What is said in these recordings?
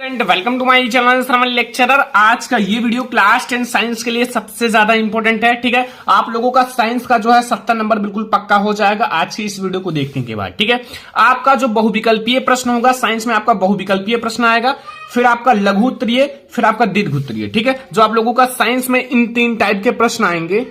Welcome to my channel Shravan lecturer. आज का ये वीडियो क्लास 10 साइंस के लिए सबसे ज्यादा इंपॉर्टेंट है। ठीक है, आप लोगों का साइंस का जो है 70 नंबर बिल्कुल पक्का हो जाएगा आज की इस वीडियो को देखने के बाद। ठीक है, आपका जो बहुविकल्पीय प्रश्न होगा साइंस में, आपका बहुविकल्पीय प्रश्न आएगा, फिर आपका लघु उत्तरीय, फिर आपका दीर्घ उत्तरीय। ठीक है, जो आप लोगों का साइंस में इन 3 टाइप के प्रश्न आएंगे।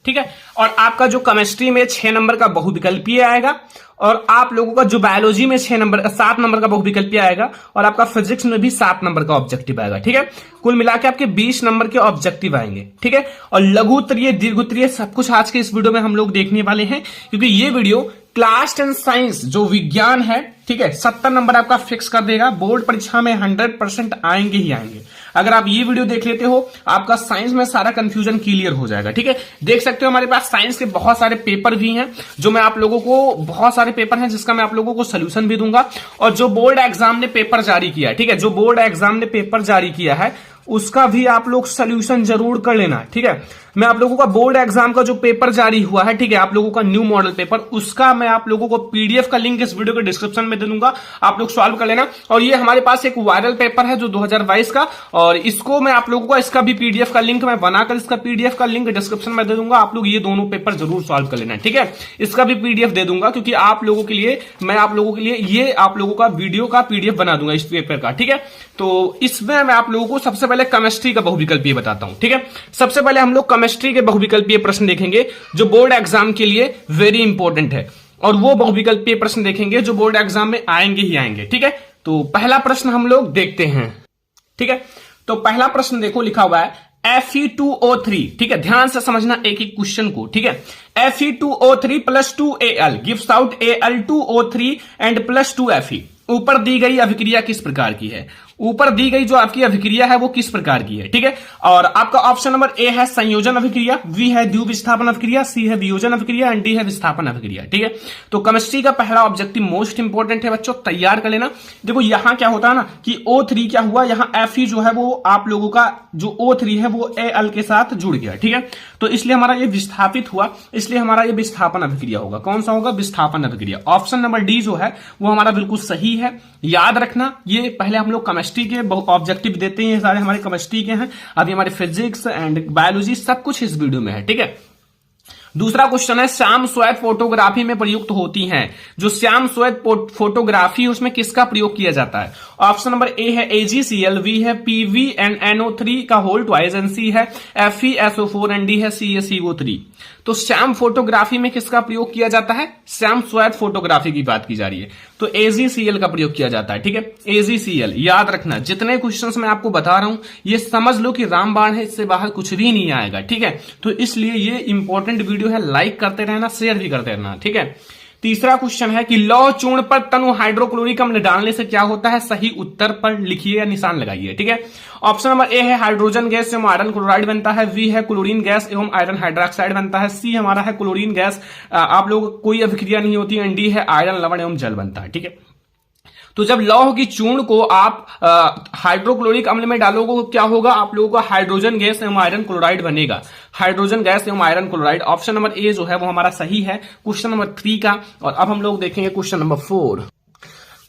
ठीक है, और आपका जो केमिस्ट्री में 6 नंबर का बहुविकल्पीय आएगा, और आप लोगों का जो बायोलॉजी में 7 नंबर का बहुविकल्पीय आएगा, और आपका फिजिक्स में भी 7 नंबर का ऑब्जेक्टिव आएगा। ठीक है, कुल मिला के आपके 20 नंबर के ऑब्जेक्टिव आएंगे। ठीक है, और लघु उत्तरीय, दीर्घ उत्तरीय सब कुछ आज के इस वीडियो में हम लोग देखने वाले हैं, क्योंकि ये वीडियो क्लास 10 साइंस जो विज्ञान है, ठीक है, 70 नंबर आपका फिक्स कर देगा। बोर्ड परीक्षा में 100% आएंगे ही आएंगे। अगर आप ये वीडियो देख लेते हो, आपका साइंस में सारा कंफ्यूजन क्लियर हो जाएगा। ठीक है, देख सकते हो हमारे पास साइंस के बहुत सारे पेपर भी हैं, जो मैं आप लोगों को, बहुत सारे पेपर हैं जिसका मैं आप लोगों को सोल्यूशन भी दूंगा। और जो बोर्ड एग्जाम ने पेपर जारी किया है, ठीक है, जो बोर्ड एग्जाम ने पेपर जारी किया है उसका भी आप लोग सोल्यूशन जरूर कर लेना। ठीक है, मैं आप लोगों का बोर्ड एग्जाम का जो पेपर जारी हुआ है, ठीक है, आप लोगों का न्यू मॉडल पेपर, उसका मैं आप लोगों को पीडीएफ का लिंक इस वीडियो के डिस्क्रिप्शन में दे दूंगा, आप लोग सॉल्व कर लेना। और ये हमारे पास एक वायरल पेपर है जो 2022 का, और इसको मैं आप लोगों को, इसका भी पीडीएफ का लिंक मैं बनाकर, इसका पीडीएफ का लिंक डिस्क्रिप्शन में दे दूंगा। आप लोग ये दोनों पेपर जरूर सॉल्व कर लेना। ठीक है, इसका भी पीडीएफ दे दूंगा, क्योंकि आप लोगों के लिए, मैं आप लोगों के लिए ये आप लोगों का वीडियो का पीडीएफ बना दूंगा इस पेपर का। ठीक है, तो इसमें मैं आप लोगों को सबसे पहले केमिस्ट्री का बहुविकल्पीय बताता हूं। ठीक है, सबसे पहले हम लोग केमिस्ट्री के बहुविकल्पीय प्रश्न देखेंगे जो बोर्ड एग्जाम के लिए वेरी इंपॉर्टेंट है, और वो बहुविकल्पीय प्रश्न देखेंगे जो बोर्ड एग्जाम में आएंगे ही आएंगे। ठीक है, तो पहला प्रश्न हम लोग देखते हैं। ठीक है, तो पहला प्रश्न देखो, लिखा हुआ है Fe2O3। ठीक है, ध्यान से समझना एक एक क्वेश्चन को। ठीक है, Fe2O3 + 2Al gives out Al2O3 and + 2Fe। ऊपर दी गई अभिक्रिया किस प्रकार की है? ऊपर दी गई जो आपकी अभिक्रिया है वो किस प्रकार की है? ठीक है, और आपका ऑप्शन नंबर ए है संयोजन अभिक्रिया, बी है द्विविस्थापन अभिक्रिया, सी है वियोजन अभिक्रिया, एंड डी है विस्थापन अभिक्रिया। ठीक है, तो केमिस्ट्री का पहला ऑब्जेक्टिव मोस्ट इंपोर्टेंट है बच्चों, तैयार कर लेना। देखो यहां क्या होता है ना कि O3 क्या हुआ, यहां Fe जो है वो आप लोगों का जो O3 है वो Al के साथ जुड़ गया। ठीक है, तो इसलिए हमारा ये विस्थापित हुआ, इसलिए हमारा ये विस्थापन अभिक्रिया होगा। कौन सा होगा? विस्थापन अभिक्रिया। ऑप्शन नंबर डी जो है वो हमारा बिल्कुल सही है। याद रखना, ये पहले हम लोग केमिस्ट्री के ऑब्जेक्टिव देते हैं, सारे हमारे केमिस्ट्री के हैं, अभी हमारे फिजिक्स एंड बायोलॉजी सब कुछ इस वीडियो में है। ठीक है, दूसरा क्वेश्चन है श्याम श्वेत फोटोग्राफी में प्रयुक्त होती हैं। जो श्याम श्वेत फोटोग्राफी उसमें किसका प्रयोग किया जाता है? ऑप्शन नंबर ए है AgCl, बी है PvNO3 का होल ट्वाइस, एंड सी है FeSO4, एंड डी है CaCO3। तो श्याम फोटोग्राफी में किसका प्रयोग किया जाता है? श्याम श्वेत फोटोग्राफी की बात की जा रही है, तो AgCl का प्रयोग किया जाता है। ठीक है, AgCl याद रखना। जितने क्वेश्चंस मैं आपको बता रहा हूं ये समझ लो कि रामबाण है, इससे बाहर कुछ भी नहीं आएगा। ठीक है, तो इसलिए ये इंपॉर्टेंट वीडियो है, लाइक करते रहना, शेयर भी करते रहना। ठीक है, तीसरा क्वेश्चन है कि लौह चूर्ण पर तनु हाइड्रोक्लोरिक अम्ल डालने से क्या होता है? सही उत्तर पर लिखिए या निशान लगाइए। ठीक है, ऑप्शन नंबर ए है हाइड्रोजन गैस एवं आयरन क्लोराइड बनता है, बी है क्लोरीन गैस एवं आयरन हाइड्रोक्साइड बनता है, सी हमारा है क्लोरीन गैस, आप लोग कोई अभिक्रिया नहीं होती, एंड डी है आयरन लवण एवं जल बनता है। ठीक है, तो जब लौह की चूर्ण को आप हाइड्रोक्लोरिक अम्ल में डालोगे तो क्या होगा? आप लोगों का हाइड्रोजन गैस एवं आयरन क्लोराइड बनेगा। हाइड्रोजन गैस एवं iron chloride, option number A जो है वो हमारा सही है क्वेश्चन नंबर 3 का। और अब हम लोग देखेंगे क्वेश्चन नंबर 4।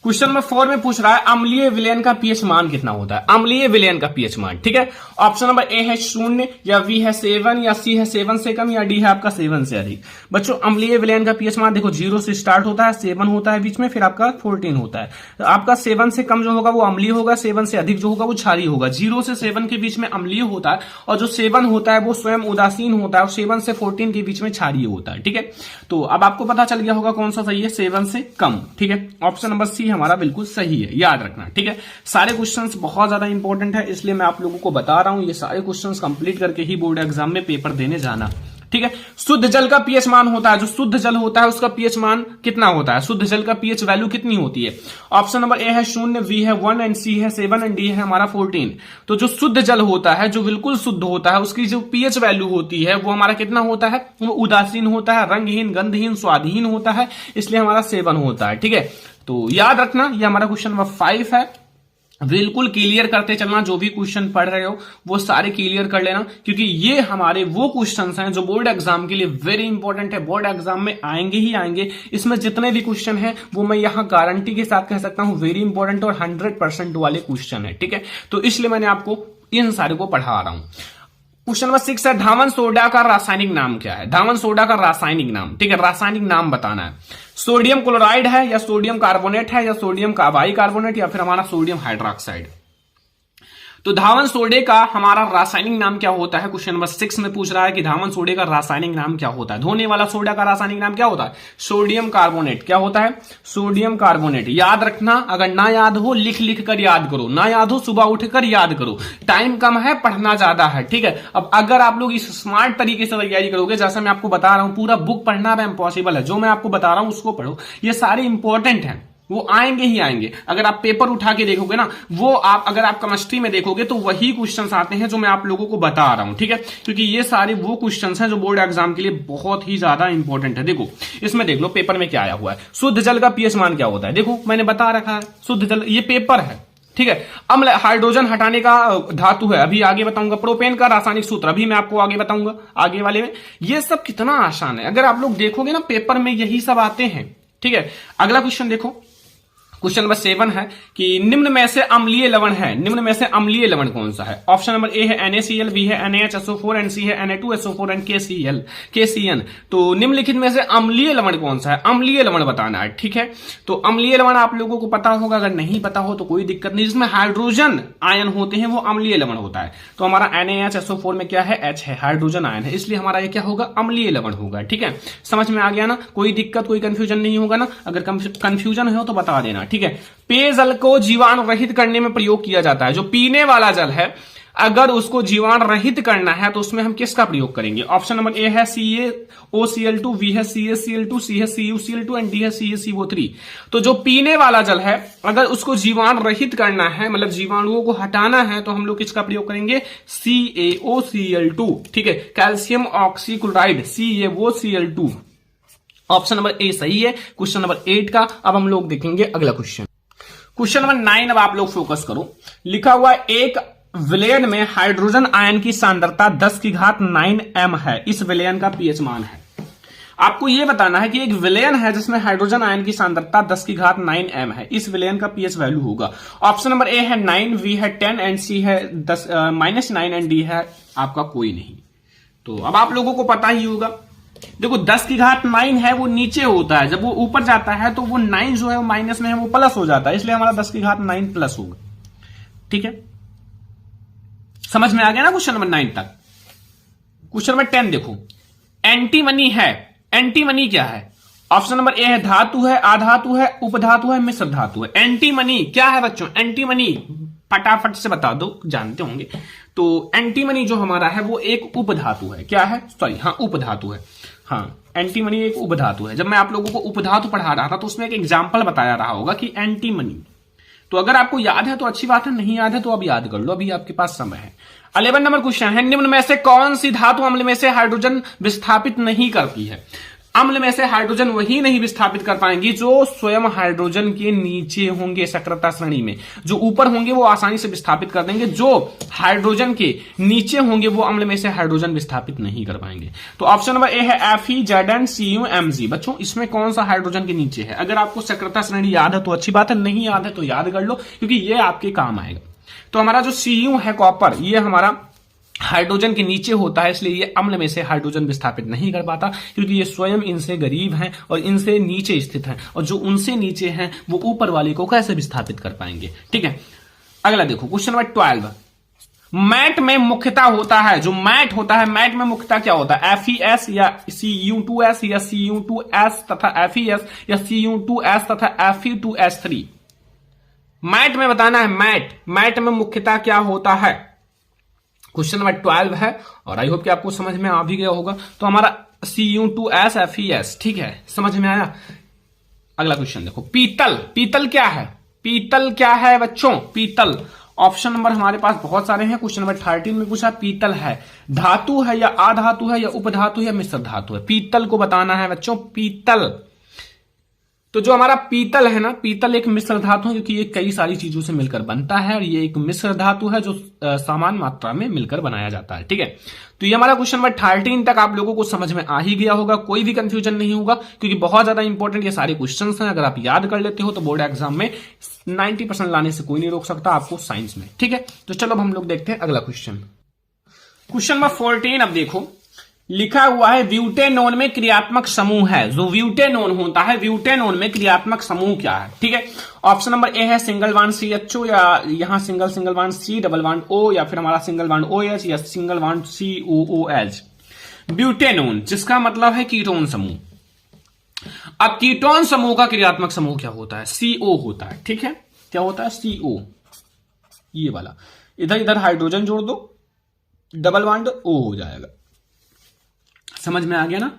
क्वेश्चन नंबर 4 में पूछ रहा है अम्लीय विलयन का पीएच मान कितना होता है? अम्लीय विलयन का पीएच मान। ठीक है, ऑप्शन नंबर ए है 0, या बी है 7, या सी है 7 से कम, या डी है आपका 7 से अधिक। बच्चों अम्लीय विलयन का पीएच मान देखो 0 से स्टार्ट होता है, 7 होता है बीच में, फिर आपका 14 होता है। तो आपका 7 से कम जो होगा वो अम्लीय होगा, 7 से अधिक जो होगा वो क्षारीय होगा। 0 से 7 के बीच में अम्लीय होता है, और जो 7 होता है वो स्वयं उदासीन होता है, और 7 से 14 के बीच में क्षारीय होता है। ठीक है, तो अब आपको पता चल गया होगा कौन सा सही है, 7 से कम। ठीक है, ऑप्शन नंबर सी हमारा बिल्कुल सही है, याद रखना। ठीक है, सारे क्वेश्चंस बहुत ज्यादा इंपॉर्टेंट है, इसलिए मैं आप लोगों को बता रहा हूं, ये सारे क्वेश्चंस कंप्लीट करके ही बोर्ड एग्जाम में पेपर देने जाना। ठीक है, शुद्ध जल का पीएच मान होता है, जो शुद्ध जल होता है उसका पीएच मान कितना होता है? शुद्ध जल का पीएच वैल्यू कितनी होती है? ऑप्शन नंबर ए है 0, बी है 1, एंड सी है 7, एंड डी है हमारा 14। तो जो शुद्ध जल होता है, जो बिल्कुल शुद्ध होता है, उसकी जो पीएच वैल्यू होती है वो हमारा कितना होता है? वो उदासीन होता है, रंगहीन, गंधहीन, स्वादहीन होता है, इसलिए हमारा 7 होता है। ठीक है, तो याद रखना ये हमारा क्वेश्चन नंबर 5 है। बिल्कुल क्लियर करते चलना, जो भी क्वेश्चन पढ़ रहे हो वो सारे क्लियर कर लेना, क्योंकि ये हमारे वो क्वेश्चंस हैं जो बोर्ड एग्जाम के लिए वेरी इंपॉर्टेंट है, बोर्ड एग्जाम में आएंगे ही आएंगे। इसमें जितने भी क्वेश्चन हैं वो मैं यहां गारंटी के साथ कह सकता हूं वेरी इंपॉर्टेंट और 100% वाले क्वेश्चन है, ठीक है। तो इसलिए मैंने आपको इन सारे को पढ़ा रहा हूं। क्वेश्चन नंबर 6 है, धावन सोडा का रासायनिक नाम क्या है? धावन सोडा का रासायनिक नाम, ठीक है, रासायनिक नाम बताना है। सोडियम क्लोराइड है या सोडियम कार्बोनेट है या सोडियम बाइकार्बोनेट या फिर हमारा सोडियम हाइड्रोक्साइड। तो धावन सोडे का हमारा रासायनिक नाम क्या होता है? क्वेश्चन नंबर 6 में पूछ रहा है कि धावन सोडे का रासायनिक नाम क्या होता है। धोने वाला सोडा का रासायनिक नाम क्या होता है? Sodium carbonate. क्या होता है? Sodium carbonate. याद रखना, अगर ना याद हो लिख कर याद करो, ना याद हो सुबह उठकर याद करो, टाइम कम है पढ़ना ज्यादा है, ठीक है। अब अगर आप लोग इस स्मार्ट तरीके से तैयारी करोगे, जैसा मैं आपको बता रहा हूं, पूरा बुक पढ़ना इम्पॉसिबल है, जो मैं आपको बता रहा हूं उसको पढ़ो, ये सारे इंपॉर्टेंट है, वो आएंगे ही आएंगे। अगर आप पेपर उठा के देखोगे ना, वो आप अगर आप केमिस्ट्री में देखोगे तो वही क्वेश्चंस आते हैं जो मैं आप लोगों को बता रहा हूं, ठीक है, क्योंकि ये सारे वो क्वेश्चंस हैं जो बोर्ड एग्जाम के लिए बहुत ही ज्यादा इंपॉर्टेंट है। देखो इसमें देख लो पेपर में क्या आया हुआ है। शुद्ध जल का पीएच मान क्या होता है? देखो मैंने बता रखा है, शुद्ध जल, ये पेपर है, ठीक है। अम्ल हाइड्रोजन हटाने का धातु है, अभी आगे बताऊंगा। प्रोपेन का रासायनिक सूत्र अभी मैं आपको आगे बताऊंगा, आगे वाले में। ये सब कितना आसान है, अगर आप लोग देखोगे ना पेपर में यही सब आते हैं, ठीक है। अगला क्वेश्चन देखो, क्वेश्चन नंबर 7 है कि निम्न में से अम्लीय लवण है, निम्न में से अम्लीय लवण कौन सा है? ऑप्शन नंबर ए है NaCl, बी है NaHSO4 एंड सी है Na2SO4 एंड KCN। तो निम्नलिखित में से अम्लीय लवण कौन सा है? अम्लीय लवण बताना है, ठीक है। तो अम्लीय लवण आप लोगों को पता होगा, अगर नहीं पता हो तो कोई दिक्कत नहीं, जिसमें हाइड्रोजन आयन होते हैं वो अम्लीय लवण होता है। तो हमारा NaHSO4 में क्या है? H है, हाइड्रोजन आयन है, इसलिए हमारा ये क्या होगा? अम्लीय लवण होगा, ठीक है। समझ में आ गया ना? कोई दिक्कत कोई कंफ्यूजन नहीं होगा ना? अगर कंफ्यूजन हो तो बता देना, ठीक है। पेयजल को जीवाणु रहित करने में प्रयोग किया जाता है, जो पीने वाला जल है अगर उसको जीवाणु रहित करना है तो उसमें हम किसका प्रयोग करेंगे? ऑप्शन नंबर ए है CaOCl2, बी है CaCl2, सी है CuCl2 एंड डी है CaCO3। तो जो पीने वाला जल है अगर उसको जीवाणु रहित करना है, मतलब जीवाणुओं को हटाना है, तो हम लोग किसका प्रयोग करेंगे? CaOCl2, ठीक है, calcium oxychloride CaOCl2। Option number A सही है क्वेश्चन नंबर 8 का। अब हम लोग देखेंगे अगला क्वेश्चन, क्वेश्चन नंबर 9। अब आप लोग फोकस करो, लिखा हुआ एक विलयन में हाइड्रोजन आयन की सांद्रता 10⁹ m है, इस विलयन का पीएच मान है। आपको यह बताना है कि एक विलयन है जिसमें हाइड्रोजन आयन की सांद्रता 10⁹ m है, इस विलयन का पीएच वैल्यू होगा। ऑप्शन नंबर ए है 9, बी है 10 एंड सी है -9 एंड डी है आपका कोई नहीं। तो अब आप लोगों को पता ही होगा, देखो 10⁹ है वो नीचे होता है, जब वो ऊपर जाता है तो वो 9 जो है वो माइनस में है, वो प्लस हो जाता है, इसलिए हमारा 10⁹ प्लस होगा, ठीक है। समझ में आ गया ना क्वेश्चन नंबर 9 तक? क्वेश्चन नंबर 10 देखो, एंटीमनी है, एंटीमनी क्या है? ऑप्शन नंबर ए है धातु है, आधातु है, उपधातु है, मिश्र धातु है। एंटीमनी क्या है बच्चों? एंटीमनी फटाफट से बता दो, जानते होंगे। तो एंटीमनी जो हमारा है वो एक उपधातु है। क्या है? सॉरी, हाँ उपधातु है। हाँ, एंटीमनी एक उपधातु है। जब मैं आप लोगों को उपधातु पढ़ा रहा था तो उसमें एक एग्जांपल बताया रहा होगा कि एंटीमनी। तो अगर आपको याद है तो अच्छी बात है, नहीं याद है तो अब याद कर लो, अभी आपके पास समय है। 11 नंबर क्वेश्चन है, निम्न में से कौन सी धातु अम्ल में से हाइड्रोजन विस्थापित नहीं करती है? अम्ल में से हाइड्रोजन वही नहीं विस्थापित कर पाएंगी जो स्वयं हाइड्रोजन के नीचे होंगे सक्रियता श्रेणी में। जो ऊपर होंगे वो आसानी से विस्थापित कर देंगे, जो हाइड्रोजन के नीचे होंगे वो अम्ल में से हाइड्रोजन विस्थापित नहीं कर पाएंगे। तो ऑप्शन नंबर ए है FeZnCuMg। बच्चों इसमें कौन सा हाइड्रोजन के नीचे है? अगर आपको सक्रियता श्रेणी याद है तो अच्छी बात है, नहीं याद है तो याद कर लो, क्योंकि ये आपके काम आएगा। तो हमारा जो Cu है कॉपर, ये हमारा हाइड्रोजन के नीचे होता है, इसलिए ये अम्ल में से हाइड्रोजन विस्थापित नहीं कर पाता, क्योंकि ये स्वयं इनसे गरीब हैं और इनसे नीचे स्थित हैं, और जो उनसे नीचे हैं वो ऊपर वाले को कैसे विस्थापित कर पाएंगे? ठीक है, अगला देखो क्वेश्चन नंबर 12। मैट में मुख्यतः होता है, जो मैट होता है, मैट में मुख्यतः क्या होता है? FeS या Cu2S या Cu2S तथा FeS या Cu2S तथा Fe2S3। मैट में बताना है, मैट में मुख्यतः क्या होता है? क्वेश्चन नंबर 12 है और आई होप कि आपको समझ में आ भी गया होगा। तो हमारा Cu2S FeS, ठीक है, समझ में आया। अगला क्वेश्चन देखो, पीतल। पीतल क्या है? पीतल क्या है बच्चों? पीतल ऑप्शन नंबर हमारे पास बहुत सारे हैं। क्वेश्चन नंबर 13 में पूछा पीतल है धातु है या आधातु है या उपधातु है या मिश्र धातु है? पीतल को बताना है बच्चों, पीतल तो जो हमारा पीतल है ना, पीतल एक मिश्र धातु है क्योंकि ये कई सारी चीजों से मिलकर बनता है और ये एक मिश्र धातु है जो समान मात्रा में मिलकर बनाया जाता है। ठीक है, तो ये हमारा क्वेश्चन नंबर 13 तक आप लोगों को समझ में आ ही गया होगा, कोई भी कंफ्यूजन नहीं होगा क्योंकि बहुत ज्यादा इंपॉर्टेंट ये सारे क्वेश्चन हैं। अगर आप याद कर लेते हो तो बोर्ड एग्जाम में 90% लाने से कोई नहीं रोक सकता आपको साइंस में। ठीक है, तो चलो अब हम लोग देखते हैं अगला क्वेश्चन। क्वेश्चन नंबर 14 अब देखो, लिखा हुआ है ब्यूटेनोन में क्रियात्मक समूह है। जो ब्यूटेनोन होता है, ब्यूटेनोन में क्रियात्मक समूह क्या है? ठीक है, ऑप्शन नंबर ए है सिंगल बॉन्ड CHO, या यहां single bond C, double bond O, या फिर हमारा सिंगल बॉन्ड OH या सिंगल बॉन्ड COOH। ब्यूटेनोन जिसका मतलब है कीटोन समूह। अब कीटोन समूह का क्रियात्मक समूह क्या होता है? CO होता है। ठीक है, क्या होता है? CO, ये वाला। इधर इधर हाइड्रोजन जोड़ दो, डबल बॉन्ड O हो जाएगा। समझ में आ गया ना?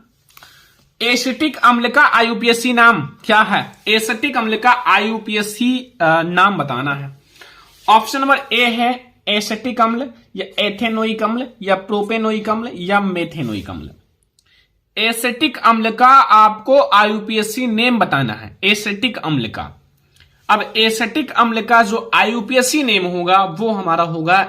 एसिटिक अम्ल का IUPAC नाम क्या है? एसिटिक अम्ल का IUPAC नाम बताना है। ऑप्शन नंबर ए है एसिटिक अम्ल, या एथेनोइक अम्ल, या प्रोपेनोइक अम्ल, या मेथेनोइक अम्ल। एसिटिक अम्ल का आपको IUPAC नेम बताना है, एसिटिक अम्ल का। अब एसिटिक अम्ल का जो IUPAC नेम होगा वो हमारा होगा,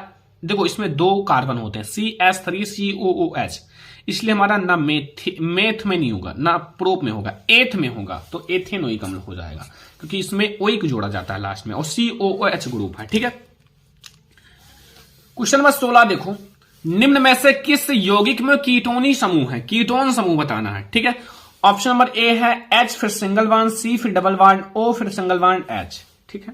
देखो इसमें 2 कार्बन होते हैं CH3COOH, इसलिए हमारा ना मेथ में नहीं होगा ना प्रोप में होगा, एथ में होगा, तो एथेनोइक अम्ल हो जाएगा क्योंकि इसमें ओइक जोड़ा जाता है लास्ट में और COOH ग्रुप है। ठीक है, क्वेश्चन नंबर 16 देखो, निम्न में से किस यौगिक में कीटोनी समूह है? कीटोन समूह बताना है। ठीक है, ऑप्शन नंबर ए है H, फिर सिंगल बॉन्ड C, फिर डबल बॉन्ड O, फिर सिंगल बॉन्ड H। ठीक है,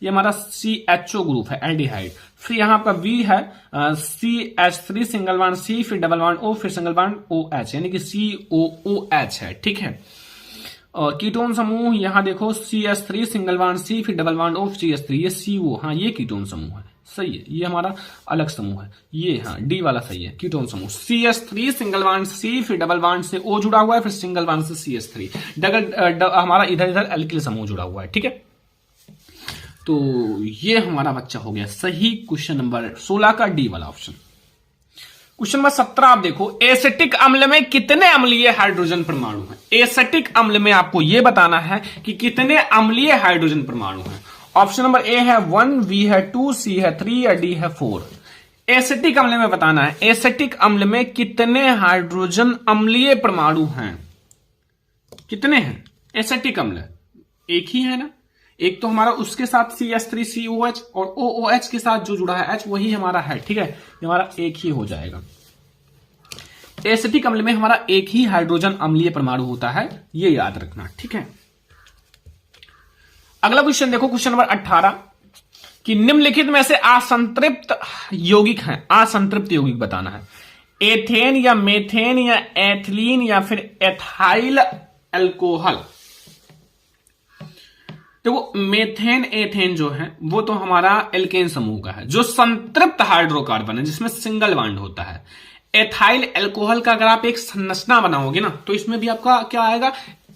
ये हमारा CHO ग्रुप है, एल्डिहाइड। फिर यहां आपका V है CH3 सिंगल बॉन्ड C, फिर डबल बॉन्ड O, फिर सिंगल बॉन्ड OH, यानी कि COOH है। ठीक है, और कीटोन समूह यहां देखो CH3 सिंगल बॉन्ड C, फिर डबल बॉन्ड O, CH3, ये CO, हाँ ये कीटोन समूह है, सही है। ये हमारा अलग समूह है, ये हाँ D वाला सही है, कीटोन समूह। CH3 सिंगल बॉन्ड C, फिर डबल बॉन्ड से O जुड़ा हुआ है, फिर सिंगल बॉन्ड से CH3, हमारा इधर इधर एल्किल समूह जुड़ा हुआ है। ठीक है, तो ये हमारा बच्चा हो गया सही, क्वेश्चन नंबर 16 का D वाला ऑप्शन। क्वेश्चन नंबर 17 आप देखो, एसिटिक अम्ल में कितने अम्लीय हाइड्रोजन परमाणु हैं? एसिटिक अम्ल में आपको यह बताना है कि कितने अम्लीय हाइड्रोजन परमाणु हैं। ऑप्शन नंबर ए है 1, B है 2, C है 3, या D है 4। एसिटिक अम्ल में बताना है एसिटिक अम्ल में कितने हाइड्रोजन अम्लीय परमाणु हैं। कितने हैं? एसिटिक अम्ल एक ही है ना, एक तो हमारा उसके साथ CH3COH और OOH के साथ जो जुड़ा है H वही हमारा है। ठीक है, ये हमारा एक ही हो जाएगा। एसिटिक अम्ल में हमारा एक ही हाइड्रोजन अम्लीय परमाणु होता है, ये याद रखना। ठीक है, अगला क्वेश्चन देखो, क्वेश्चन नंबर 18 कि निम्नलिखित में से असंतृप्त यौगिक हैं। असंतृप्त यौगिक बताना है, एथेन या मेथेन या एथिलीन या फिर एथाइल अल्कोहल। देखो मेथेन एथेन जो है वो तो हमारा एल्केन समूह का है, जो संतृप्त हाइड्रोकार्बन है जिसमें सिंगल बॉन्ड होता है। एथाइल अल्कोहल का अगर आप एक संरचना बनाओगे ना तो इसमें भी आपका क्या आएगा,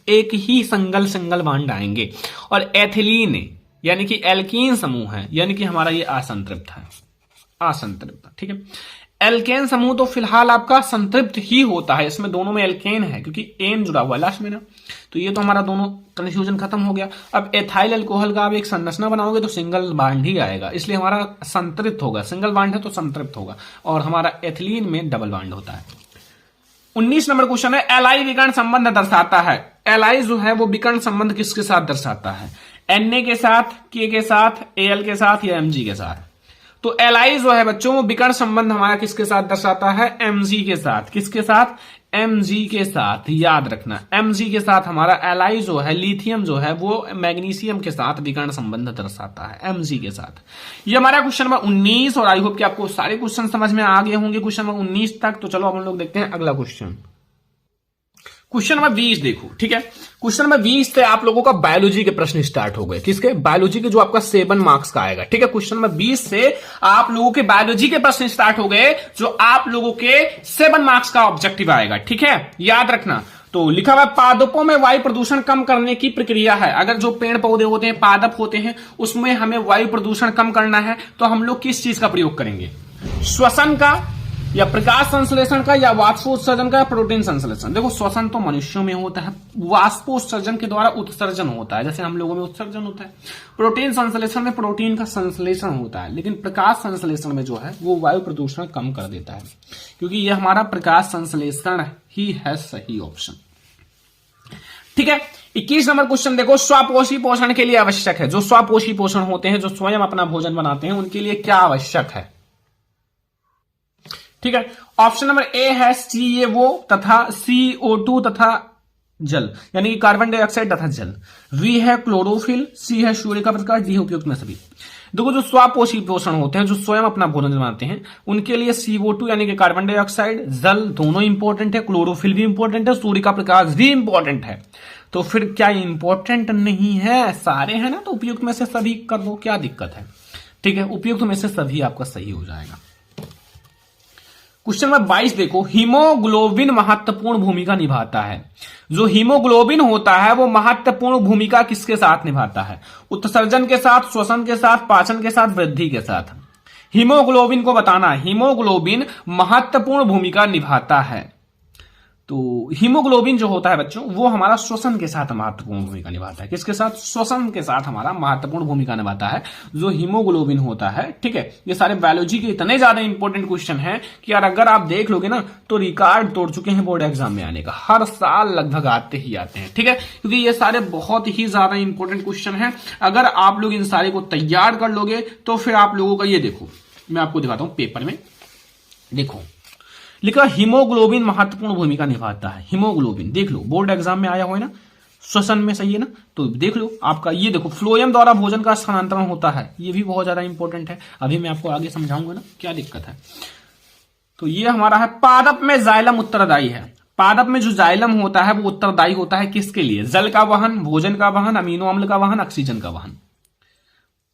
एक ही सिंगल बॉन्ड आएंगे। और एथिलीन यानी कि एल्कीन समूह है, यानी कि हमारा ये असंतृप्त है, असंतृप्त। ठीक है, एल्केन समूह तो फिलहाल आपका संतृप्त ही होता है, इसमें दोनों में एल्केन है क्योंकि एन जुड़ा हुआ है लास्ट में ना, तो ये तो हमारा दोनों कंफ्यूजन खत्म हो गया। अब एथाइल अल्कोहल का आप एक संरचना बनाओगे तो सिंगल बॉन्ड ही आएगा, इसलिए हमारा संतृप्त होगा, सिंगल बॉन्ड है तो संतृप्त होगा, और हमारा एथिलीन में डबल बॉन्ड होता है। 19 नंबर क्वेश्चन है, एलाई विकर्ण संबंध दर्शाता है। एलाई जो है वो विकर्ण संबंध किसके साथ दर्शाता है? Na के साथ, K के साथ, Al के साथ, या Mg के साथ? तो एलाई जो है बच्चों वो विकर्ण संबंध हमारा किसके साथ दर्शाता है? Mg के साथ। किसके साथ? Mg के साथ, याद रखना। Mg के साथ हमारा एलाई जो है, लिथियम जो है वो मैग्नीशियम के साथ विकर्ण संबंध दर्शाता है, Mg के साथ। ये हमारा क्वेश्चन नंबर 19, और आई होप कि आपको सारे क्वेश्चन समझ में आ गए होंगे क्वेश्चन नंबर 19 तक। तो चलो अब हम लोग देखते हैं अगला क्वेश्चन। क्वेश्चन नंबर 20 देखो, ठीक है। क्वेश्चन नंबर 20 से आप लोगों का बायोलॉजी के प्रश्न स्टार्ट हो गए। किसके? बायोलॉजी के, जो आपका 7 मार्क्स का आएगा, ठीक है। क्वेश्चन नंबर 20 से आप लोगों के बायोलॉजी के प्रश्न स्टार्ट हो गए, जो आप लोगों के 7 मार्क्स का ऑब्जेक्टिव आएगा, ठीक है, याद रखना। तो लिखा हुआ पादपों में वायु प्रदूषण कम करने की प्रक्रिया है। अगर जो पेड़ पौधे होते हैं, पादप होते हैं, उसमें हमें वायु प्रदूषण कम करना है तो हम लोग किस चीज का प्रयोग करेंगे? श्वसन का, या प्रकाश संश्लेषण का, या वाष्पोत्सर्जन का, या प्रोटीन संश्लेषण। देखो श्वसन तो मनुष्यों में होता है, वाष्पोत्सर्जन के द्वारा उत्सर्जन होता है, जैसे हम लोगों में उत्सर्जन होता है। प्रोटीन संश्लेषण में प्रोटीन का संश्लेषण होता है, लेकिन प्रकाश संश्लेषण में जो है वो वायु प्रदूषण कम कर देता है, क्योंकि ये हमारा प्रकाश संश्लेषण ही है सही ऑप्शन। ठीक है, 21 नंबर क्वेश्चन देखो, स्वपोषी पोषण के लिए आवश्यक है। जो स्वपोषी पोषण होते हैं, जो स्वयं अपना भोजन बनाते हैं, उनके लिए क्या आवश्यक है? ठीक है, ऑप्शन नंबर ए है CaO तथा CO2 तथा जल, यानी कि कार्बन डाइऑक्साइड तथा जल। बी है क्लोरोफिल, सी है सूर्य का प्रकाश, डी है उपयुक्त में सभी। देखो जो स्वपोषी पोषण होते हैं, जो स्वयं अपना भोजन बनाते हैं, उनके लिए CO2 यानी कि कार्बन डाइऑक्साइड, जल दोनों इंपॉर्टेंट है, क्लोरोफिल भी इंपॉर्टेंट है, सूर्य का प्रकाश भी इंपॉर्टेंट है। तो फिर क्या इंपॉर्टेंट नहीं है? सारे हैं ना, तो उपयुक्त में से सभी कर दो, क्या दिक्कत है? ठीक है, उपयुक्त में से सभी आपका सही हो जाएगा। क्वेश्चन नंबर 22 देखो, हीमोग्लोबिन महत्वपूर्ण भूमिका निभाता है। जो हीमोग्लोबिन होता है वो महत्वपूर्ण भूमिका किसके साथ निभाता है? उत्सर्जन के साथ, श्वसन के साथ, पाचन के साथ, वृद्धि के साथ। हीमोग्लोबिन को बताना, हीमोग्लोबिन महत्वपूर्ण भूमिका निभाता है। तो हीमोग्लोबिन जो होता है बच्चों, वो हमारा श्वसन के साथ महत्वपूर्ण भूमिका निभाता है। किसके साथ? श्वसन के साथ हमारा महत्वपूर्ण भूमिका निभाता है जो हीमोग्लोबिन होता है। ठीक है, ये सारे बायोलॉजी के इतने ज्यादा इंपॉर्टेंट क्वेश्चन हैं कि यार अगर आप देख लोगे ना तो रिकॉर्ड तोड़ चुके हैं बोर्ड एग्जाम में आने का, हर साल लगभग आते ही आते हैं। ठीक है, क्योंकि ये सारे बहुत ही ज्यादा इंपॉर्टेंट क्वेश्चन हैं। अगर आप लोग इन सारे को तैयार कर लोगे तो फिर आप लोगों का, ये देखो मैं आपको दिखाता हूं पेपर में, देखो लिखा हीमोग्लोबिन महत्वपूर्ण भूमिका निभाता है। हीमोग्लोबिन देख लो, बोर्ड एग्जाम में आया हुआ है ना, श्वसन में, सही है ना? तो देख लो आपका, ये देखो फ्लोएम द्वारा भोजन का स्थानांतरण होता है, ये भी बहुत ज्यादा इंपॉर्टेंट है। अभी मैं आपको आगे समझाऊंगा ना, क्या दिक्कत है। तो ये हमारा है पादप में जाइलम उत्तरदायी है। पादप में जो जाइलम होता है वो उत्तरदायी होता है किसके लिए? जल का वहन, भोजन का वहन, अमीनो अम्ल का वहन, ऑक्सीजन का वहन।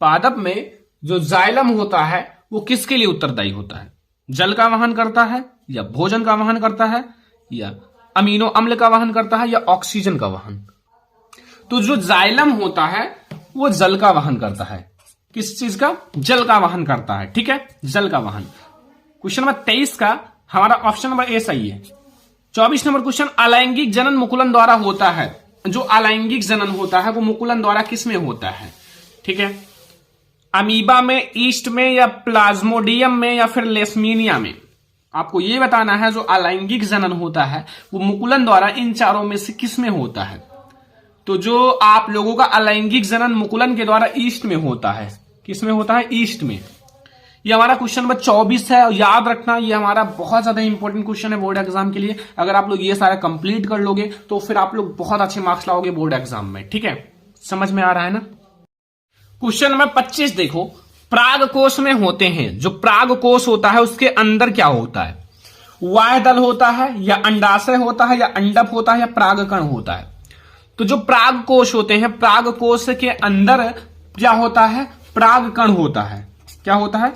पादप में जो जाइलम होता है वो किसके लिए उत्तरदायी होता है? जल का वहन करता है, या भोजन का वहन करता है, या अमीनो अम्ल का वहन करता है, या ऑक्सीजन का वहन। तो जो जाइलम होता है वो जल का वहन करता है। किस चीज का? जल का वहन करता है। ठीक है, जल का वहन। क्वेश्चन नंबर 23 का हमारा ऑप्शन नंबर ए सही है। 24 नंबर क्वेश्चन, अलैंगिक जनन मुकुलन द्वारा होता है। जो अलैंगिक जनन होता है वो मुकुलन द्वारा किस में होता है? ठीक है, अमीबा में, ईस्ट में, या प्लाज्मोडियम में, या फिर लेशमीनिया में। आपको यह बताना है जो अलैंगिक जनन होता है वो मुकुलन द्वारा इन चारों में से किस में होता है? तो जो आप लोगों का अलैंगिक जनन मुकुलन के द्वारा ईस्ट में होता है। किस में होता है? ईस्ट में। ये हमारा क्वेश्चन नंबर 24 है, और याद रखना ये हमारा बहुत ज्यादा इंपॉर्टेंट क्वेश्चन है बोर्ड एग्जाम के लिए। अगर आप लोग ये सारा कंप्लीट कर लोगे तो फिर आप लोग बहुत अच्छे मार्क्स लाओगे बोर्ड एग्जाम में। ठीक है, समझ में आ रहा है ना? क्वेश्चन नंबर 25 देखो, प्राग कोश में होते हैं। जो प्राग कोश होता है उसके अंदर क्या होता है? वायदल होता है, या अंडाशय होता है, या अंडप होता है, या प्रागकण होता है। तो जो प्राग कोश होते हैं, प्राग कोश के अंदर क्या होता है? प्रागकण होता है। क्या होता है?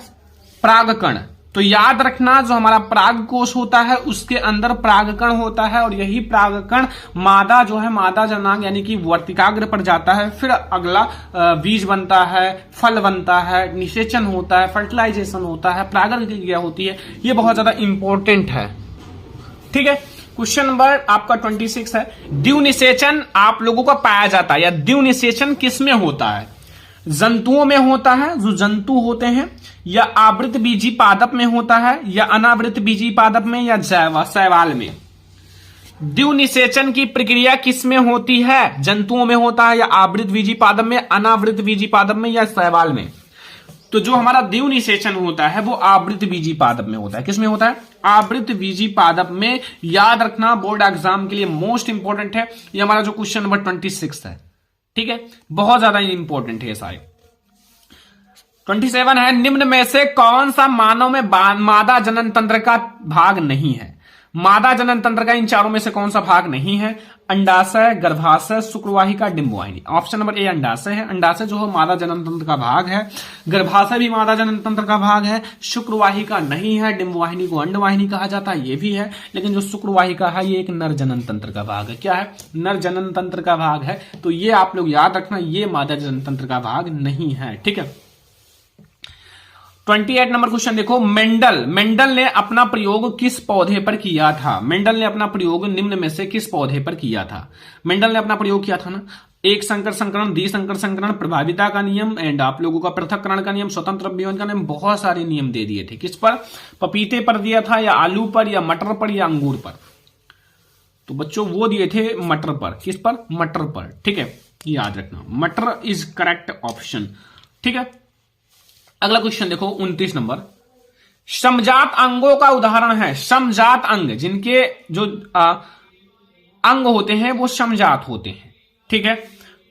प्रागकण। तो याद रखना जो हमारा प्राग कोश होता है उसके अंदर प्रागकण होता है, और यही प्रागकण मादा जो है, मादा जनांग यानी कि वर्तिकाग्र पर जाता है। फिर अगला बीज बनता है, फल बनता है, निषेचन होता है, फर्टिलाइजेशन होता है, परागण की क्रिया होती है। ये बहुत ज्यादा इंपॉर्टेंट है। ठीक है, क्वेश्चन नंबर आपका 26 है, द्विनिषेचन आप लोगों का पाया जाता है, या द्विनिषेचन किस में होता है? जंतुओं में होता है, जो जंतु होते हैं, या आवृत बीजी पादप में होता है, या अनावृत बीजी पादप में, या शैवाल में। द्विनिषेचन की प्रक्रिया किस में होती है? जंतुओं में होता है, या आवृत बीजी पादप में, अनावृत बीजी पादप में, या शैवाल में। तो जो हमारा द्विनिषेचन होता है वो आवृत बीजी पादप में होता है। किस में होता है? आवृत बीजी पादप में। याद रखना बोर्ड एग्जाम के लिए मोस्ट इंपॉर्टेंट है। ये हमारा जो क्वेश्चन नंबर 26 है। ठीक है, बहुत ज्यादा इंपॉर्टेंट है सारे। 27 है, निम्न में से कौन सा मानव में मादा जनन तंत्र का भाग नहीं है? मादा जनन तंत्र का इन चारों में से कौन सा भाग नहीं है? अंडाशय, गर्भाशय, शुक्रवाहिका, डिंबवाहिनी। ऑप्शन नंबर ए अंडाशय है। अंडाशय जो है मादा जनन तंत्र का भाग है। गर्भाशय भी मादा जनन तंत्र का भाग है। शुक्रवाहिका नहीं है। डिंबवाहिनी को अंडवाहिनी कहा जाता है, ये भी है। लेकिन जो शुक्रवाहिका है ये एक नर जनन तंत्र का भाग है। क्या है? नर जनन तंत्र का भाग है। तो ये आप लोग याद रखना, ये मादा जनन तंत्र का भाग नहीं है। ठीक है, 28 नंबर क्वेश्चन देखो, मेंडल ने अपना प्रयोग किस पौधे पर किया था? मेंडल ने अपना प्रयोग निम्न में से किस पौधे पर किया था? मेंडल ने अपना प्रयोग किया था ना, एक संकर संकरण, द्विसंकर संकरण, प्रभाविता का नियम एंड आप लोगों का पृथक्करण का नियम, स्वतंत्र विभजन का नियम, बहुत सारे नियम दे दिए थे। किस पर? पपीते पर दिया था, या आलू पर, या मटर पर, या अंगूर पर? तो बच्चों वो दिए थे मटर पर। किस पर? मटर पर। ठीक है, याद रखना, मटर इज करेक्ट ऑप्शन। ठीक है, अगला क्वेश्चन देखो 29 नंबर, समजात अंगों का उदाहरण है। समजात अंग, जिनके जो अंग होते हैं वो समजात होते हैं। ठीक है,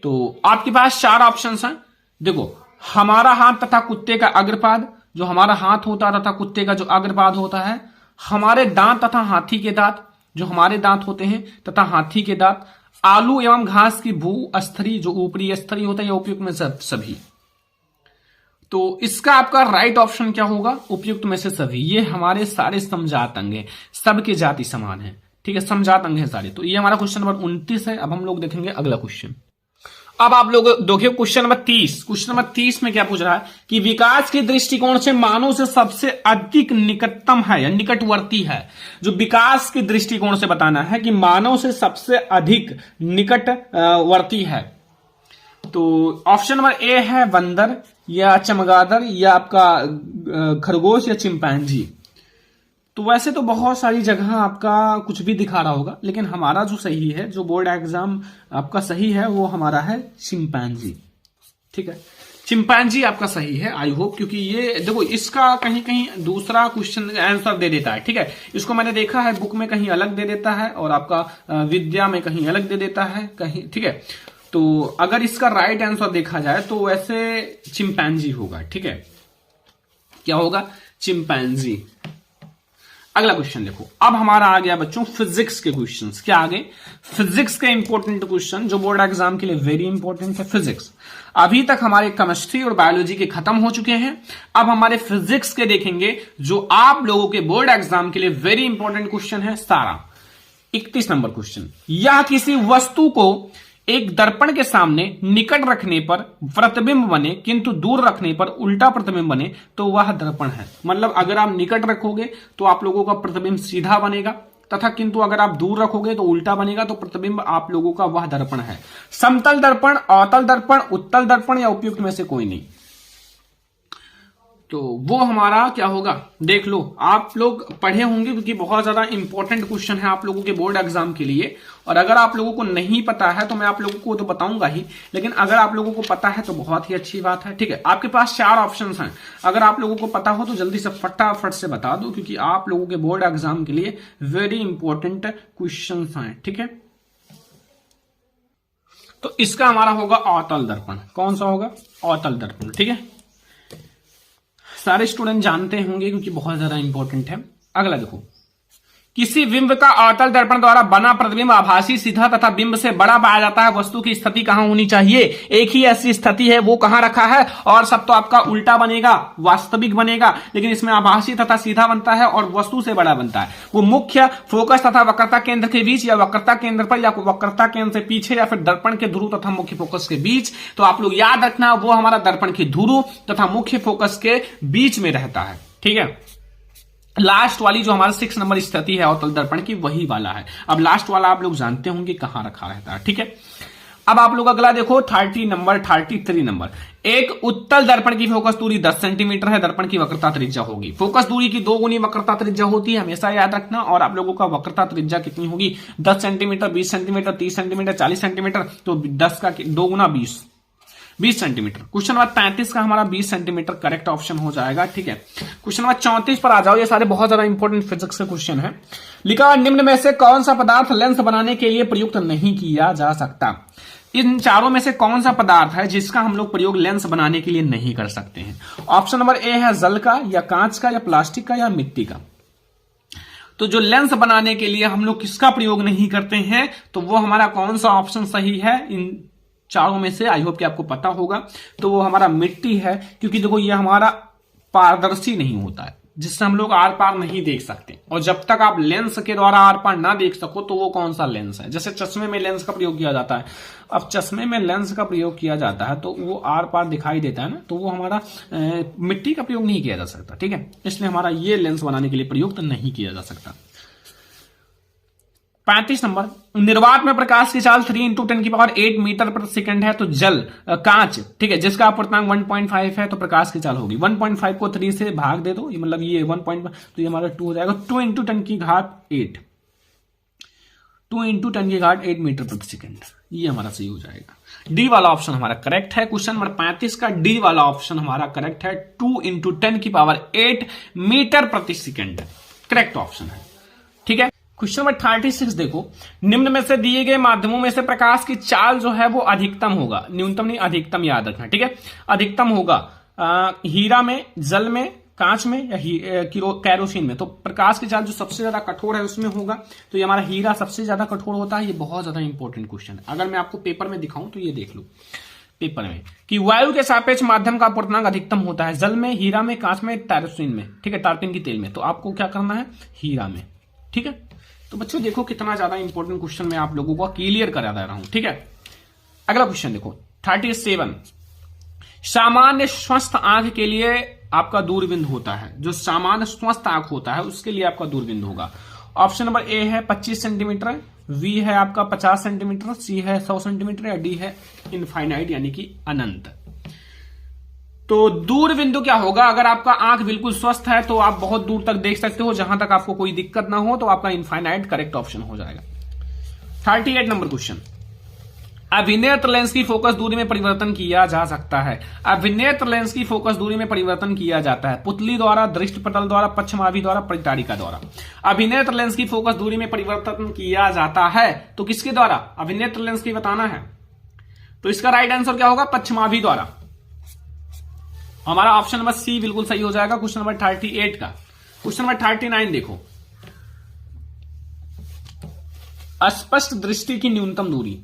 तो आपके पास 4 ऑप्शंस हैं। देखो, हमारा हाथ तथा कुत्ते का अग्रपाद, जो हमारा हाथ होता है तथा कुत्ते का जो अग्रपाद होता है, हमारे दांत तथा हाथी के दांत, जो हमारे दांत होते हैं तथा हाथी के दांत, आलू एवं घास की भू स्थली, जो ऊपरी स्थली होता है, या उपयुक्त में से सभी। तो इसका आपका राइट ऑप्शन क्या होगा? उपयुक्त में से सभी। ये हमारे सारे समजात अंग हैं, सबके जाति समान है। ठीक है, समजात अंग है सारे। तो ये हमारा क्वेश्चन नंबर 29 है। अब हम लोग देखेंगे अगला क्वेश्चन। अब आप लोग देखिए क्वेश्चन नंबर 30। क्वेश्चन नंबर 30 में क्या पूछ रहा है कि विकास के दृष्टिकोण से मानव से सबसे अधिक निकटतम है या निकटवर्ती है। जो विकास के दृष्टिकोण से बताना है कि मानव से सबसे अधिक निकटवर्ती है। तो ऑप्शन नंबर ए है बंदर, या चमगादड़, या आपका खरगोश, या चिंपैंजी। तो वैसे तो बहुत सारी जगह आपका कुछ भी दिखा रहा होगा, लेकिन हमारा जो सही है, जो बोर्ड एग्जाम आपका सही है, वो हमारा है चिंपैंजी। ठीक है, चिंपैंजी आपका सही है, आई होप, क्योंकि ये देखो इसका कहीं कहीं दूसरा क्वेश्चन आंसर दे देता है। ठीक है, इसको मैंने देखा है बुक में कहीं अलग दे देता है, और आपका विद्या में कहीं अलग दे देता है कहीं। ठीक है, तो अगर इसका राइट आंसर देखा जाए तो वैसे चिंपैंजी होगा। ठीक है, क्या होगा? चिंपैंजी। अगला क्वेश्चन देखो, अब हमारा आ गया बच्चों फिजिक्स के क्वेश्चंस। क्या आ गए? फिजिक्स के इंपॉर्टेंट क्वेश्चन, जो बोर्ड एग्जाम के लिए वेरी इंपॉर्टेंट है। फिजिक्स, अभी तक हमारे केमिस्ट्री और बायोलॉजी के खत्म हो चुके हैं। अब हमारे फिजिक्स के देखेंगे, जो आप लोगों के बोर्ड एग्जाम के लिए वेरी इंपॉर्टेंट क्वेश्चन है सारा। 31 नंबर क्वेश्चन, यह किसी वस्तु को एक दर्पण के सामने निकट रखने पर प्रतिबिंब बने, किंतु दूर रखने पर उल्टा प्रतिबिंब बने, तो वह दर्पण है। मतलब अगर आप निकट रखोगे तो आप लोगों का प्रतिबिंब सीधा बनेगा, तथा किंतु अगर आप दूर रखोगे तो उल्टा बनेगा, तो प्रतिबिंब आप लोगों का वह दर्पण है। समतल दर्पण, अवतल दर्पण, उत्तल दर्पण, या उपयुक्त में से कोई नहीं। तो वो हमारा क्या होगा? देख लो, आप लोग पढ़े होंगे, क्योंकि बहुत ज्यादा इंपॉर्टेंट क्वेश्चन है आप लोगों के बोर्ड एग्जाम के लिए। और अगर आप लोगों को नहीं पता है तो मैं आप लोगों को तो बताऊंगा ही, लेकिन अगर आप लोगों को पता है तो बहुत ही अच्छी बात है। ठीक है, आपके पास 4 ऑप्शंस हैं। अगर आप लोगों को पता हो तो जल्दी से फटाफट से बता दो, क्योंकि आप लोगों के बोर्ड एग्जाम के लिए वेरी इंपॉर्टेंट क्वेश्चन हैं। ठीक है, तो इसका हमारा होगा अवतल दर्पण। कौन सा होगा? अवतल दर्पण। ठीक है, सारे स्टूडेंट जानते होंगे क्योंकि बहुत ज्यादा इंपॉर्टेंट है। अगला देखो, किसी बिंब का अवतल दर्पण द्वारा बना प्रतिबिंब आभासी, सीधा तथा बिंब से बड़ा पाया जाता है। वस्तु की स्थिति कहां होनी चाहिए? एक ही ऐसी स्थिति है, वो कहां रखा है? और सब तो आपका उल्टा बनेगा, वास्तविक बनेगा, लेकिन इसमें आभासी तथा सीधा बनता है और वस्तु से बड़ा बनता है। वो मुख्य फोकस तथा वक्रता केंद्र के बीच, या वक्रता केंद्र पर, या वक्रता केंद्र से पीछे, या फिर दर्पण के ध्रुव तथा मुख्य फोकस के बीच। तो आप लोग याद रखना, वो हमारा दर्पण के ध्रुव तथा मुख्य फोकस के बीच में रहता है। ठीक है, लास्ट वाली जो हमारा 6 नंबर स्थिति है अवतल दर्पण की, वही वाला है। अब लास्ट वाला आप लोग जानते होंगे कहां रखा रहता है। ठीक है, अब आप लोग अगला देखो 33 नंबर। एक उत्तल दर्पण की फोकस दूरी 10 सेंटीमीटर है, दर्पण की वक्रता त्रिज्या होगी। फोकस दूरी की 2 गुनी वक्रता त्रिज्या होती है, हमेशा याद रखना। और आप लोगों का वक्रता त्रिज्या कितनी होगी? 10 सेंटीमीटर, 20 सेंटीमीटर, 30 सेंटीमीटर, 40 सेंटीमीटर। तो 10 का 2 गुना 20 सेंटीमीटर। क्वेश्चन नंबर 35 का हमारा 20 सेंटीमीटर करेक्ट ऑप्शन हो जाएगा। ठीक है, क्वेश्चन नंबर 34 पर आ जाओ। ये सारे बहुत ज्यादा इंपॉर्टेंट फिजिक्स के क्वेश्चन है। लिखा, निम्न में से कौन सा पदार्थ लेंस बनाने के लिए प्रयुक्त नहीं किया जा सकता? इन चारों में से कौन सा पदार्थ है जिसका हम लोग प्रयोग लेंस बनाने के लिए नहीं कर सकते हैं? ऑप्शन नंबर ए है जल का, या कांच का, या प्लास्टिक का, या मिट्टी का। तो जो लेंस बनाने के लिए हम लोग किसका प्रयोग नहीं करते हैं, तो वो हमारा कौन सा ऑप्शन सही है इन चारों में से? आई होप कि आपको पता होगा। तो वो हमारा मिट्टी है, क्योंकि देखो ये हमारा पारदर्शी नहीं होता है। जिससे हम लोग आर पार नहीं देख सकते, और जब तक आप लेंस के द्वारा आर पार ना देख सको तो वो कौन सा लेंस है। जैसे चश्मे में लेंस का प्रयोग किया जाता है, अब चश्मे में लेंस का प्रयोग किया जाता है तो वो आर पार दिखाई देता है ना, तो वो हमारा मिट्टी का प्रयोग नहीं किया जा सकता, ठीक है, इसलिए हमारा ये लेंस बनाने के लिए प्रयुक्त नहीं किया जा सकता। 35 नंबर, निर्वात में प्रकाश की चाल 3 × 10⁸ मीटर प्रति सेकंड है तो जल कांच, ठीक है, जिसका अपवर्तनांक 1.5 है तो प्रकाश की चाल होगी 1.5 को 3 से भाग दे दो, ये मतलब ये 1. तो ये हमारा 2 हो जाएगा 2 × 10⁸ 2 × 10⁸ मीटर प्रति सेकंड, ये हमारा सही हो जाएगा। डी वाला ऑप्शन हमारा करेक्ट है। क्वेश्चन नंबर 35 का डी वाला ऑप्शन हमारा करेक्ट है, 2 × 10⁸ मीटर प्रति सेकंड करेक्ट ऑप्शन है, ठीक है। क्वेश्चन नंबर 36 देखो, निम्न में से दिए गए माध्यमों में से प्रकाश की चाल जो है वो अधिकतम होगा, न्यूनतम नहीं अधिकतम याद रखना, ठीक है, अधिकतम होगा हीरा में, जल में, कांच में या कैरोसिन में। तो प्रकाश की चाल जो सबसे ज्यादा कठोर है उसमें होगा, तो ये हमारा हीरा सबसे ज्यादा कठोर होता है। ये बहुत ज्यादा इंपॉर्टेंट क्वेश्चन है, अगर मैं आपको पेपर में दिखाऊं तो ये देख लो पेपर में कि वायु के सापेक्ष माध्यम का अपवर्तनांक अधिकतम होता है जल में, हीरा में, कांच में, टैरोसिन में, ठीक है, टार्पिन की तेल में। तो आपको क्या करना है, हीरा में, ठीक है। तो बच्चों देखो कितना ज्यादा इंपॉर्टेंट क्वेश्चन मैं आप लोगों को क्लियर करा दे रहा हूं, ठीक है। अगला क्वेश्चन देखो 37, सामान्य स्वस्थ आंख के लिए आपका दूरबिंद होता है, जो सामान्य स्वस्थ आंख होता है उसके लिए आपका दूरबिंद होगा। ऑप्शन नंबर ए है 25 सेंटीमीटर, बी है आपका 50 सेंटीमीटर, सी है 100 सेंटीमीटर या डी है इनफाइनाइट यानी कि अनंत। तो दूरबिंदु क्या होगा, अगर आपका आंख बिल्कुल स्वस्थ है तो आप बहुत दूर तक देख सकते हो, जहां तक आपको कोई दिक्कत ना हो, तो आपका इनफाइनाइट करेक्ट ऑप्शन हो जाएगा। 38 नंबर क्वेश्चन, अभिनेत्र लेंस की फोकस दूरी में परिवर्तन किया जा सकता है। अभिनेत्र लेंस की फोकस दूरी में परिवर्तन किया जाता है पुतली द्वारा, दृष्टि पटल द्वारा, पक्षमाभि द्वारा, परिचारिका द्वारा। अभिनेत्र लेंस की फोकस दूरी में परिवर्तन किया जाता है तो किसके द्वारा, अभिनेत्र लेंस की बताना है, तो इसका राइट आंसर क्या होगा, पक्षमाभि द्वारा। हमारा ऑप्शन नंबर सी बिल्कुल सही हो जाएगा क्वेश्चन नंबर 38 का। क्वेश्चन नंबर 39 देखो, अस्पष्ट दृष्टि की न्यूनतम दूरी,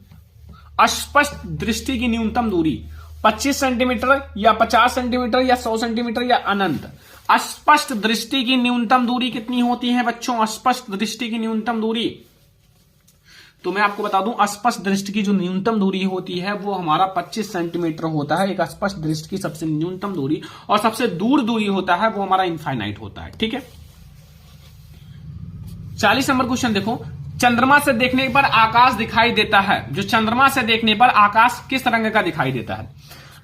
अस्पष्ट दृष्टि की न्यूनतम दूरी 25 सेंटीमीटर या 50 सेंटीमीटर या 100 सेंटीमीटर या अनंत। अस्पष्ट दृष्टि की न्यूनतम दूरी कितनी होती है बच्चों, अस्पष्ट दृष्टि की न्यूनतम दूरी, तो मैं आपको बता दूं अस्पष्ट दृष्टि की जो न्यूनतम दूरी होती है वो हमारा 25 सेंटीमीटर होता है, एक अस्पष्ट दृष्टि की सबसे न्यूनतम दूरी, और सबसे दूर दूरी होता है वो हमारा इनफाइनाइट होता है, ठीक है। 40 नंबर क्वेश्चन देखो, चंद्रमा से देखने पर आकाश दिखाई देता है, जो चंद्रमा से देखने पर आकाश किस रंग का दिखाई देता है,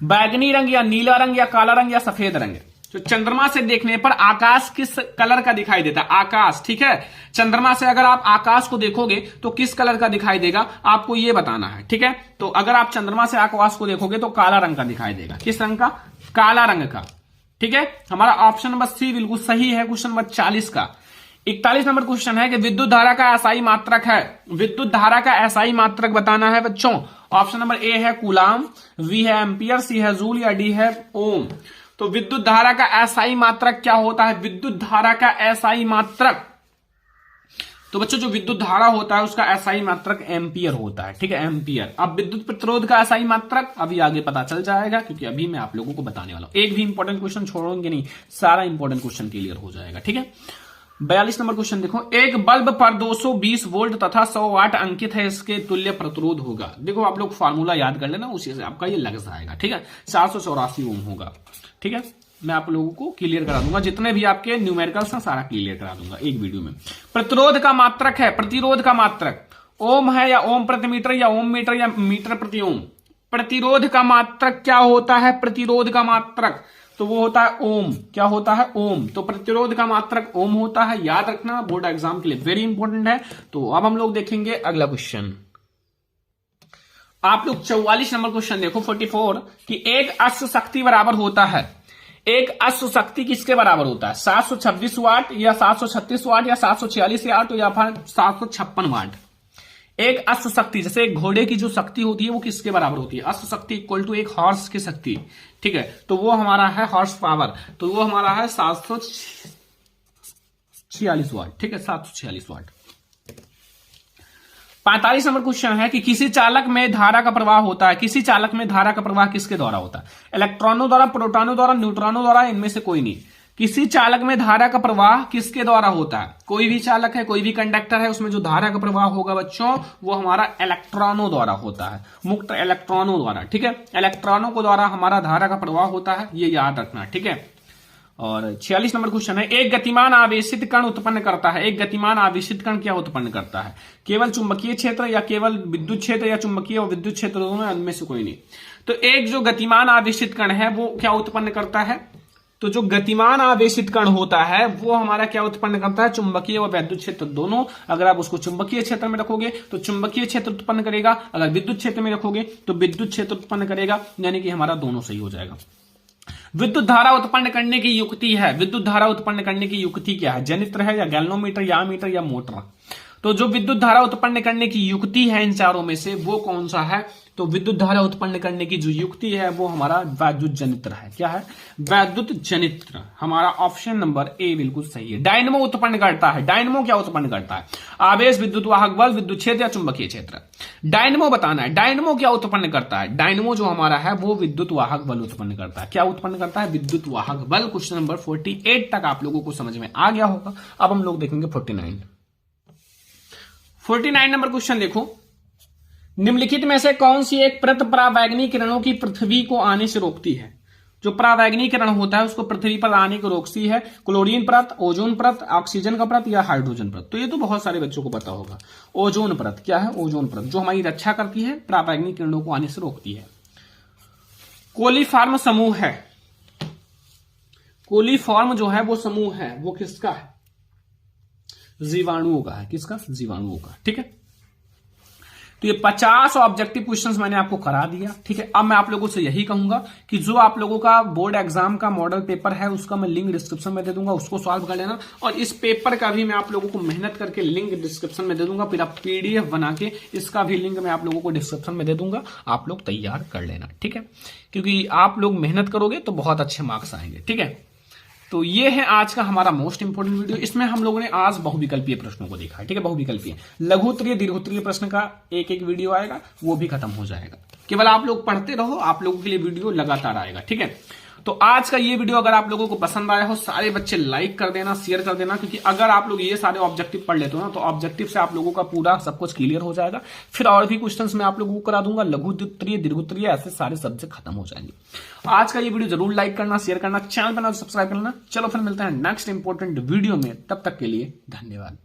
बैगनी रंग या नीला रंग या काला रंग या सफेद रंग। तो चंद्रमा से देखने पर आकाश किस कलर का दिखाई देता है, आकाश, ठीक है। चंद्रमा से अगर आप आकाश को देखोगे तो किस कलर का दिखाई देगा आपको ये बताना है, ठीक है। तो अगर आप चंद्रमा से आकाश को देखोगे तो काला रंग का दिखाई देगा, किस रंग का, काला रंग का, ठीक है। हमारा ऑप्शन नंबर सी बिल्कुल सही है क्वेश्चन नंबर 40 का। 41 नंबर क्वेश्चन है कि विद्युत धारा का एसआई मात्रक है, विद्युत धारा का एसआई मात्रक बताना है बच्चों। ऑप्शन नंबर ए है कूलाम, बी है एम्पियर, सी है जूल या डी है ओम। तो विद्युत धारा का एसआई मात्रक क्या होता है, विद्युत धारा का एसआई मात्रक, तो बच्चों जो विद्युत धारा होता है उसका एसआई मात्रक एम्पियर होता है, ठीक है, एम्पियर। अब विद्युत प्रतिरोध का एसआई मात्रक अभी आगे पता चल जाएगा, क्योंकि अभी मैं आप लोगों को बताने वाला हूं, एक भी इंपॉर्टेंट क्वेश्चन छोड़ोगे नहीं, सारा इंपॉर्टेंट क्वेश्चन क्लियर हो जाएगा, ठीक है। 42 नंबर क्वेश्चन देखो, एक बल्ब पर 220 वोल्ट तथा 100 वाट अंकित है, इसके तुल्य प्रतिरोध होगा। देखो आप लोग फार्मूला याद कर लेना, उसी से आपका ये लग जाएगा, ठीक है। 484 ओम होगा, ठीक है। मैं आप लोगों को क्लियर करा दूंगा, जितने भी आपके न्यूमेरिकल्स हैं सारा क्लियर करा दूंगा एक वीडियो में। प्रतिरोध का मात्रक है, प्रतिरोध का मात्रक ओम है या ओम प्रति मीटर या ओम मीटर या मीटर प्रति ओम। प्रतिरोध का मात्रक क्या होता है, प्रतिरोध का मात्रक तो वो होता है ओम, क्या होता है, ओम। तो प्रतिरोध का मात्रक ओम होता है, याद रखना, बोर्ड एग्जाम के लिए वेरी इंपॉर्टेंट है। तो अब हम लोग देखेंगे अगला क्वेश्चन। आप लोग 44 नंबर क्वेश्चन देखो 44 कि एक अश्व शक्ति बराबर होता है, एक अश्व शक्ति किसके बराबर होता है, 726 वाट या 736 वाट या 746 वाट या फिर 756 वाट। एक अश्व शक्ति, जैसे एक घोड़े की जो शक्ति होती है वो किसके बराबर होती है, अश्व शक्ति इक्वल टू एक हॉर्स की शक्ति, ठीक है। तो वो हमारा है हॉर्स पावर, तो वो हमारा है 746 वाट, ठीक है, 746 वाट। 45 नंबर क्वेश्चन है कि किसी चालक में धारा का प्रवाह होता है, किसी चालक में धारा का प्रवाह किसके द्वारा होता है, इलेक्ट्रॉनों द्वारा, प्रोटॉनों द्वारा, न्यूट्रॉनों द्वारा, इनमें से कोई नहीं। किसी चालक में धारा का प्रवाह किसके द्वारा होता है? कोई भी चालक है, कोई भी कंडक्टर है, उसमें जो धारा का प्रवाह होगा बच्चों वो हमारा इलेक्ट्रॉनों द्वारा होता है, मुक्त इलेक्ट्रॉनों द्वारा। ठीक है, इलेक्ट्रॉनों को द्वारा हमारा धारा का प्रवाह होता है, ये याद रखना। ठीक है, और 46 नंबर क्वेश्चन है, एक गतिमान आवेशित कण उत्पन्न करता है। एक गतिमान आवेशित कण क्या उत्पन्न करता है? केवल चुंबकीय क्षेत्र या केवल विद्युत क्षेत्र या चुंबकीय और विद्युत क्षेत्र दोनों, इनमें से कोई नहीं। तो एक जो गतिमान आवेशित कण है वो क्या उत्पन्न करता है? तो जो गतिमान आवेशित कण होता है वो हमारा क्या उत्पन्न करता है? चुंबकीय और विद्युत क्षेत्र दोनों। अगर आप उसको चुंबकीय क्षेत्र में रखोगे तो चुंबकीय क्षेत्र उत्पन्न करेगा, अगर विद्युत क्षेत्र में रखोगे तो विद्युत क्षेत्र उत्पन्न करेगा, यानी कि हमारा दोनों सही हो जाएगा। विद्युत धारा उत्पन्न करने की युक्ति है। विद्युत धारा उत्पन्न करने की युक्ति क्या है? जनित्र है या गैल्वेनोमीटर या एमीटर या मोटर? तो जो विद्युत धारा उत्पन्न करने की युक्ति है इन चारों में से वो कौन सा है? तो विद्युत धारा उत्पन्न करने की जो युक्ति है वो हमारा वैद्युत जनित्र है। क्या है? वैद्युत जनित्र। हमारा ऑप्शन नंबर ए बिल्कुल सही है। डायनमो उत्पन्न करता है। डायनमो क्या उत्पन्न करता है? आवेश, विद्युत वाहक बल, विद्युत क्षेत्र या चुंबकीय क्षेत्र। डायनमो बताना है। डायनमो क्या उत्पन्न करता है? डायनमो जो हमारा है वो विद्युत वाहक बल उत्पन्न करता है। क्या उत्पन्न करता है? विद्युत वाहक बल। क्वेश्चन नंबर 48 तक आप लोगों को समझ में आ गया होगा। अब हम लोग देखेंगे 49 नंबर क्वेश्चन देखो, निम्नलिखित में से कौन सी एक परत परावैंगनी किरणों की पृथ्वी को आने से रोकती है? जो परावैंगनी किरण होता है उसको पृथ्वी पर आने को रोकती है। क्लोरीन परत, ओजोन परत, ऑक्सीजन का परत या हाइड्रोजन परत? तो ये तो बहुत सारे बच्चों को पता होगा। ओजोन परत। क्या है? ओजोन परत जो हमारी रक्षा करती है, परावैंगनी किरणों को आने से रोकती है। कोलीफॉर्म समूह है। कोलीफॉर्म जो है वो समूह है वो किसका है? जीवाणुओं का है। किसका? जीवाणुओं का। ठीक है, तो ये 50 ऑब्जेक्टिव क्वेश्चंस मैंने आपको करा दिया। ठीक है, अब मैं आप लोगों से यही कहूंगा कि जो आप लोगों का बोर्ड एग्जाम का मॉडल पेपर है उसका मैं लिंक डिस्क्रिप्शन में दे दूंगा, उसको सॉल्व कर लेना। और इस पेपर का भी मैं आप लोगों को मेहनत करके लिंक डिस्क्रिप्शन में दे दूंगा, फिर आप पीडीएफ बना के इसका भी लिंक मैं आप लोगों को डिस्क्रिप्शन में दे दूंगा, आप लोग तैयार कर लेना। ठीक है, क्योंकि आप लोग मेहनत करोगे तो बहुत अच्छे मार्क्स आएंगे। ठीक है, तो ये है आज का हमारा मोस्ट इंपोर्टेंट वीडियो। इसमें हम लोगों ने आज बहुविकल्पीय प्रश्नों को देखा है। ठीक है, बहुविकल्पीय, लघुत्तरीय, दीर्घोत्तरीय प्रश्न का एक एक वीडियो आएगा, वो भी खत्म हो जाएगा। केवल आप लोग पढ़ते रहो, आप लोगों के लिए वीडियो लगातार आएगा। ठीक है, तो आज का ये वीडियो अगर आप लोगों को पसंद आया हो, सारे बच्चे लाइक कर देना, शेयर कर देना, क्योंकि अगर आप लोग ये सारे ऑब्जेक्टिव पढ़ लेते हो ना तो ऑब्जेक्टिव से आप लोगों का पूरा सब कुछ क्लियर हो जाएगा। फिर और भी क्वेश्चंस मैं आप लोगों को करा दूंगा, लघुत्तरीय, दीर्घोत्तरीय, ऐसे सारे सब्जेक्ट खत्म हो जाएंगे। आज का ये वीडियो जरूर लाइक करना, शेयर करना, चैनल पर सब्सक्राइब करना। चलो फिर मिलते हैं नेक्स्ट इंपॉर्टेंट वीडियो में, तब तक के लिए धन्यवाद।